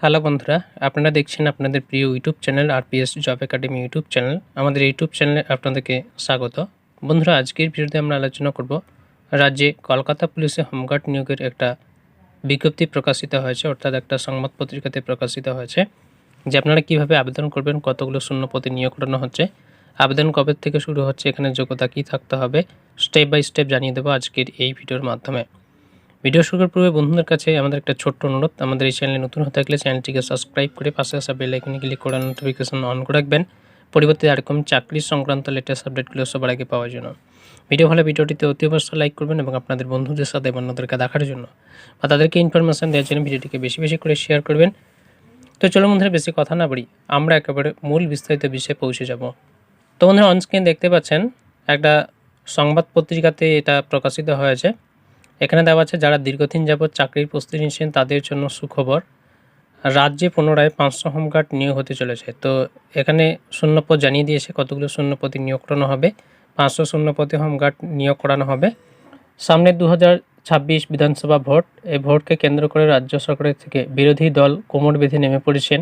Hello বন্ধুরা, আপনারা দেখছেন আপনাদের প্রিয় YouTube channel RPS job academy YouTube channel. আমাদের ইউটিউব চ্যানেলে আপনাদেরকে স্বাগত। বন্ধুরা, আজকের ভিডিওতে আমরা আলোচনা করব রাজ্যে কলকাতা পুলিশে হোমগার্ড নিয়োগের একটা বিজ্ঞপ্তি প্রকাশিত হয়েছে, অর্থাৎ একটা সংবাদ পত্রিকাতে প্রকাশিত হয়েছে যে আপনারা কিভাবে আবেদন করবেন, কতগুলো শূন্যপদে নিয়োগ করানো হচ্ছে, আবেদন কবে থেকে শুরু হচ্ছে, এখানে যোগ্যতা কী থাকতে হবে, স্টেপ বাই স্টেপ জানিয়ে দেবো আজকের এই ভিডিওর মাধ্যমে। ভিডিও শুরুর পূর্বে বন্ধুদের কাছে আমাদের একটা ছোট্ট অনুরোধ, আমাদের এই চ্যানেলে নতুন হয়ে থাকলে চ্যানেলটিকে সাবস্ক্রাইব করে পাশে আসা বেল আইকনে ক্লিক করে নোটিফিকেশন অন করে রাখবেন, পরিবর্তে এরকম চাকরি সংক্রান্ত লেটেস্ট আপডেটগুলো সবার আগে পাওয়ার জন্য। ভিডিও ভালো ভিডিওটিতে অতি অবশ্যই লাইক করবেন এবং আপনাদের বন্ধুদের সাথে অন্যদেরকে দেখার জন্য বা তাদেরকে ইনফরমেশান দেওয়ার জন্য ভিডিওটিকে বেশি বেশি করে শেয়ার করবেন। তো চলো বন্ধুরা, বেশি কথা না বাড়ি আমরা একেবারে মূল বিস্তারিত বিষয়ে পৌঁছে যাব। তো বন্ধুরা, অনস্ক্রিন দেখতে পাচ্ছেন একটা সংবাদ পত্রিকাতে এটা প্রকাশিত হয়েছে। এখানে দেওয়া আছে যারা দীর্ঘদিন যাবৎ চাকরির প্রস্তুতি নিচ্ছেন তাদের জন্য সুখবর, রাজ্যে পুনরায় 500 হোমগার্ড নিয়োগ হতে চলেছে। তো এখানে শূন্যপদ জানিয়ে দিয়েছে কতগুলো শূন্যপদে নিয়োগ করানো হবে। 500 শূন্যপদে হোমগার্ড নিয়োগ করানো হবে। সামনে 2026 বিধানসভা ভোট, এই ভোটকে কেন্দ্র করে রাজ্য সরকারের থেকে বিরোধী দল কোমর বেঁধে নেমে পড়েছেন।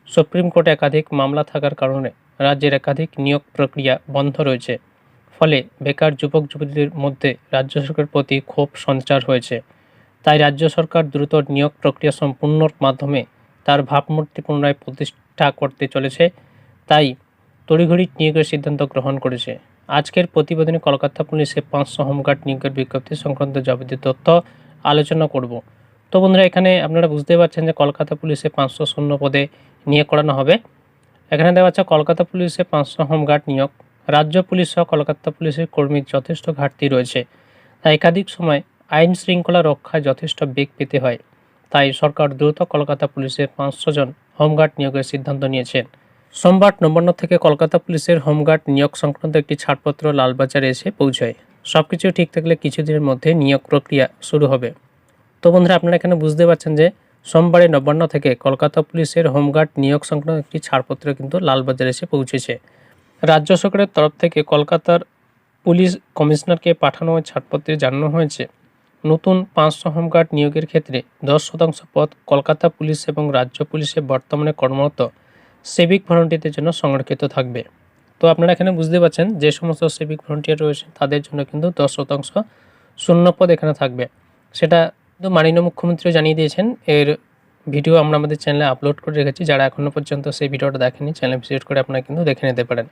সুপ্রিম কোর্টে একাধিক মামলা থাকার কারণে রাজ্যের একাধিক নিয়োগ প্রক্রিয়া বন্ধ রয়েছে। ফলে বেকার যুবক যুবতীদের মধ্যে রাজ্য সরকারের প্রতি ক্ষোভ সঞ্চার হয়েছে। তাই রাজ্য সরকার দ্রুত নিয়োগ প্রক্রিয়া সম্পূর্ণর মাধ্যমে তার ভাবমূর্তি পুনরায় প্রতিষ্ঠা করতে চলেছে। তাই তড়িঘড়ি নিয়োগের সিদ্ধান্ত গ্রহণ করেছে। আজকের প্রতিবেদনে কলকাতা পুলিশে 500 হোমগার্ড নিয়োগের বিজ্ঞপ্তি সংক্রান্ত যাবতীয় তথ্য আলোচনা করব। তো বন্ধুরা, এখানে আপনারা বুঝতে পারছেন যে কলকাতা পুলিশে 500 শূন্য পদে নিয়োগ করানো হবে। এখানে দেওয়া আছে কলকাতা পুলিশে 500 হোমগার্ড নিয়োগ। রাজ্য পুলিশ সহ কলকাতা পুলিশের কর্মীর যথেষ্ট ঘাটতি রয়েছে, তাই একাধিক সময় আইন শৃঙ্খলা রক্ষায় যথেষ্ট বেগ পেতে হয়। তাই সরকার দ্রুত কলকাতা পুলিশের 500 জন হোমগার্ড নিয়োগের সিদ্ধান্ত নিয়েছেন। সোমবার নবান্ন থেকে কলকাতা পুলিশের হোমগার্ড নিয়োগ সংক্রান্ত একটি ছাড়পত্র লালবাজারে এসে পৌঁছায়। সব কিছু ঠিক থাকলে কিছুদিনের মধ্যে নিয়োগ প্রক্রিয়া শুরু হবে। তো বন্ধুরা, আপনারা এখানে বুঝতে পারছেন যে সোমবারে নবান্ন থেকে কলকাতা পুলিশের হোমগার্ড নিয়োগ সংক্রান্ত একটি ছাড়পত্র কিন্তু লালবাজারে এসে পৌঁছেছে। রাজ্য সরকারের তরফ থেকে কলকাতার পুলিশ কমিশনারকে পাঠানো ওই ছাড়পত্রে জানানো হয়েছে, নতুন 500 হোমগার্ড নিয়োগের ক্ষেত্রে 10% পদ কলকাতা পুলিশ এবং রাজ্য পুলিশে বর্তমানে কর্মরত সিভিক ভলান্টিয়ারদের জন্য সংরক্ষিত থাকবে। তো আপনারা এখানে বুঝতে পারছেন যে সমস্ত সিভিক ভলান্টিয়ার রয়েছে তাদের জন্য কিন্তু 10% শূন্যপদ এখানে থাকবে। সেটা তো মাননীয় মুখ্যমন্ত্রী জানিয়ে দিয়েছেন। এর ভিডিও আমরা আমাদের চ্যানেলে আপলোড করে রেখেছি। যারা এখনও পর্যন্ত সেই ভিডিওটা দেখেনি, চ্যানেল ভিজিট করে আপনারা কিন্তু দেখে নিতে পারেন।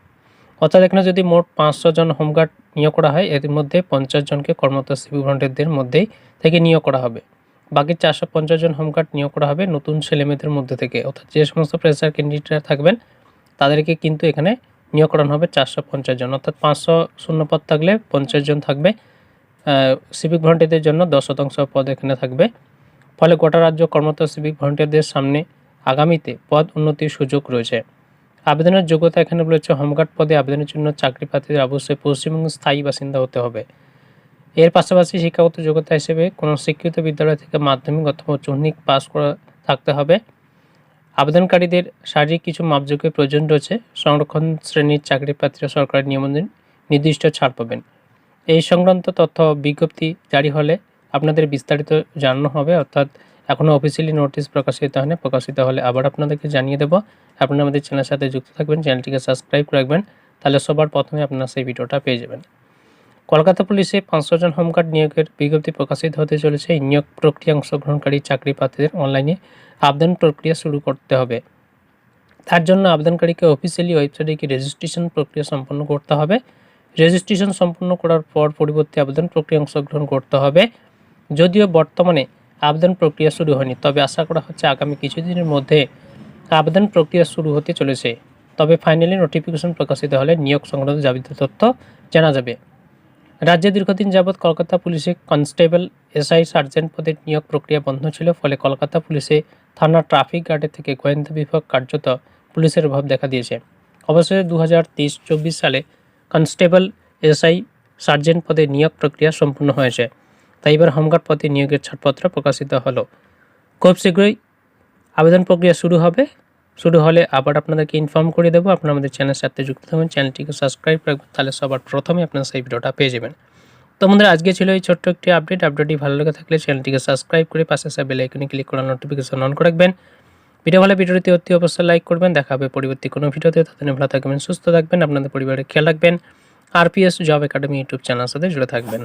অর্থাৎ এখানে যদি মোট 500 জন হোমগার্ড নিয়োগ করা হয়, এর মধ্যে 50 জনকে কর্মরত সিভিক ভলান্টিয়ারদের মধ্যেই থেকে নিয়োগ করা হবে। বাকি 450 জন হোমগার্ড নিয়োগ করা হবে নতুন ছেলেমেয়েদের মধ্যে থেকে। অর্থাৎ যে সমস্ত ফ্রেশার ক্যান্ডিডেটরা থাকবেন তাদেরকে কিন্তু এখানে নিয়োগ করানো হবে 450 জন। অর্থাৎ 500 শূন্যপদ থাকলে 50 জন থাকবে। সিভিক ভলান্টিয়ারদের জন্য 10% পদ এখানে থাকবে। ফলে গোটা রাজ্য কর্মরত সিভিক ভলান্টিয়ারদের সামনে আগামীতে পদ উন্নতির সুযোগ রয়েছে। আবেদনের যোগ্যতা এখানে বলেছে, হোমগার্ড পদে আবেদনের জন্য চাকরি প্রার্থীদের অবশ্যই পশ্চিমবঙ্গের স্থায়ী বাসিন্দা হতে হবে। এর পাশাপাশি শিক্ষাগত যোগ্যতা হিসেবে কোনো স্বীকৃত বিদ্যালয় থেকে মাধ্যমিক অথবা উচ্চ মাধ্যমিক পাস করা থাকতে হবে। আবেদনকারীদের শারীরিক কিছু মাপযোগ্যের প্রয়োজন রয়েছে। সংরক্ষণ শ্রেণীর চাকরি প্রার্থীরা সরকারের নিয়মানুযায়ী নির্দিষ্ট ছাড় পাবেন। এই সংক্রান্ত তথ্য বিজ্ঞপ্তি জারি হলে আপনাদের বিস্তারিত জানানো হবে। অর্থাৎ এখনও অফিসিয়ালি নোটিশ প্রকাশিত হয়নি, প্রকাশিত হলে আবার আপনাদেরকে জানিয়ে দেবো। আপনারা আমাদের চ্যানেলের সাথে যুক্ত থাকবেন, চ্যানেলটিকে সাবস্ক্রাইব রাখবেন, তাহলে সবার প্রথমে আপনারা সেই ভিডিওটা পেয়ে যাবেন। কলকাতা পুলিশে 500 জন হোমগার্ড নিয়োগের বিজ্ঞপ্তি প্রকাশিত হতে চলেছে। এই নিয়োগ প্রক্রিয়া অংশগ্রহণকারী চাকরি প্রার্থীদের অনলাইনে আবেদন প্রক্রিয়া শুরু করতে হবে। তার জন্য আবেদনকারীকে অফিসিয়ালি ওয়েবসাইটে গিয়ে রেজিস্ট্রেশন প্রক্রিয়া সম্পন্ন করতে হবে। রেজিস্ট্রেশন সম্পন্ন করার পর পরবর্তী আবেদন প্রক্রিয়া অংশগ্রহণ করতে হবে। যদিও বর্তমানে আবেদন প্রক্রিয়া শুরু হয়নি, তবে আশা করা হচ্ছে আগামী কিছুদিনের মধ্যে আবেদন প্রক্রিয়া শুরু হতে চলেছে। তবে ফাইনালি নোটিফিকেশন প্রকাশিত হলে নিয়োগ সংক্রান্ত যাবতীয় তথ্য জানা যাবে। রাজ্যে দীর্ঘদিন যাবৎ কলকাতা পুলিশে কনস্টেবল, এসআই, সার্জেন্ট পদের নিয়োগ প্রক্রিয়া বন্ধ ছিল। ফলে কলকাতা পুলিশে থানা ট্রাফিক গার্ডের থেকে গোয়েন্দা বিভাগ কার্যত পুলিশের অভাব দেখা দিয়েছে। অবশেষে 2023-24 সালে কনস্টেবল, এসআই, সার্জেন্ট পদে নিয়োগ প্রক্রিয়া সম্পূর্ণ হয়েছে। তাই এবার হোমগার্ড পদে নিয়োগের ছাড়পত্র প্রকাশিত হলো। খুব শীঘ্রই আবেদন প্রক্রিয়া শুরু হলে আবার আপনাদেরকে ইনফর্ম করে দেবো। আপনারা আমাদের চ্যানেলের সাথে যুক্ত থাকবেন, চ্যানেলটিকে সাবস্ক্রাইব রাখবেন, তাহলে সবার প্রথমে আপনারা সেই ভিডিওটা পেয়ে যাবেন। তো আমাদের আজকে ছিল এই ছোট্ট একটি আপডেটটি ভালো লেগে থাকলে চ্যানেলটিকে সাবস্ক্রাইব করে পাশে আসা বেল আইকনে ক্লিক করে নোটিফিকেশন অন করে রাখবেন। ভিডিও ভালো ভিডিওটি অতি অবশ্যই লাইক করবেন। দেখা হবে পরবর্তী কোনো ভিডিওতে। ততদিন ভালো থাকবেন, সুস্থ থাকবেন, আপনাদের পরিবারের খেয়াল রাখবেন। আরপিএস জব একাডেমি ইউটিউব চ্যানেলের সাথে জুড়ে থাকবেন।